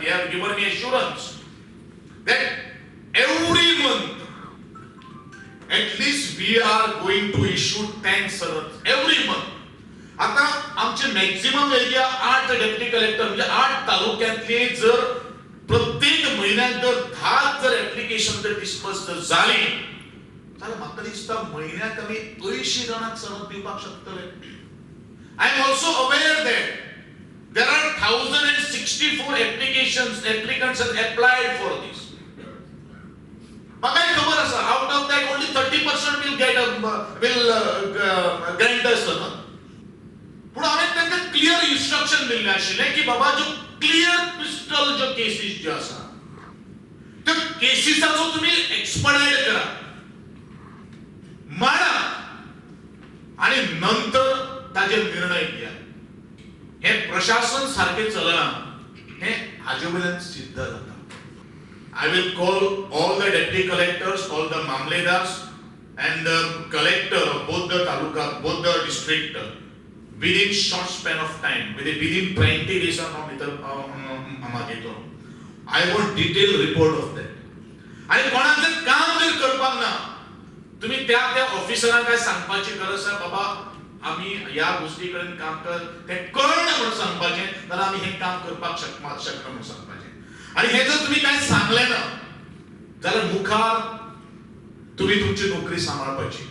they have given me assurance that every month at least we are going to issue 10 summons every month. आता आमचे maximum area 8 deputy collector म्हणजे 8 तालुक्यातले जर प्रत्येक महिन्यात जर 10 जर ऍप्लिकेशन जर डिस्पर्स झाली जाल्यार म्हाका दिसता महिन्याक आमी 80 जाणांक सनद दिवपाक शकतले. I am also aware that there are 1064 applicants have applied for this. म्हाका खबर आसा out of that only 30% will grant us सनद. पण हांवें तांकां क्लियर इन्स्ट्रक्शन दिल्लें आशिल्लें की बाबा जो क्लियर क्रिस्टल जो केसीस ज्यो आसा त्यो केसीसाचो तुमी एक्सपर्टायज करा, मांडा आणि नंतर ताजेर निर्णय घेया. हे प्रशासन सारखे चलना हे हाजे वयल्यान सिद्ध जाता. I will call all the deputy collectors, all the mamledars and the collector of both the taluka, both the district within short span of time, within 20 days from I want detailed report of that. आणि कोणाक जर काम जर करपाक ना तुम्ही त्या ऑफिसरांक काय सांगपाची गरज आसा बाबा आम्ही या गोष्टी कडेन काम कर ते कळना म्हणून सांगपाचें जाल्यार आम्ही हे काम करपाक शकना म्हणून सांगपाचें. आणि हे जर तुम्ही काय सांगले ना जाल्यार मुखार तुम्ही तुमची नोकरी सांबाळपाची.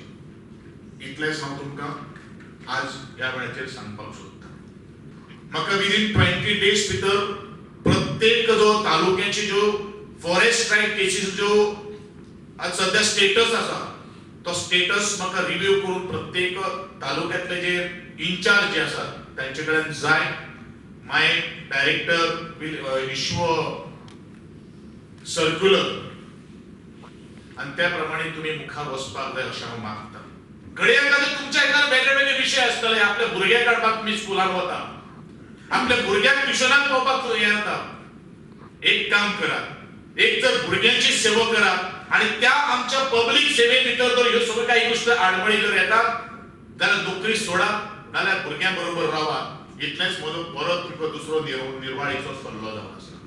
इतलेंच हांव तुमकां आज या वेळाचेर सांगपाक सोदता. म्हाका विदिन 20 डेज भितर प्रत्येक जो तालुक्याची जो फॉरेस्ट स्ट्रायक केसीस जो आज सध्या स्टेटस आसा तो स्टेटस म्हाका रिव्ह्यू करून प्रत्येक तालुक्यातले जे इन्चार्ज जे आसात तांचे कडेन जाय. माय डायरेक्टर विल इश्यू सर्क्युलर आणि त्या प्रमाणे तुम्ही मुखार वचपाक जाय अशें हांव मागता. घडये एखादे तुमच्या एखादे वेगळे वेगळे विषय आसतले. आपल्या भुरग्याक काडपाक तुम्ही स्कुलान वता, आपल्या भुरग्याक ट्युशनाक पावपाक येता. एक काम करा, एक तर भुरग्यांची सेवा करा आणि त्या आमच्या पब्लिक सेवे भितर जर ह्यो सगळ्यो काही गोष्टी आडमेळी जर येतात जाल्यार नोकरी सोडा नाल्यार भुरग्यां बरोबर रावा. इतलेंच म्हजो परत तुमकां दुसरो निर्वाळीचो सल्लो जावन आसा.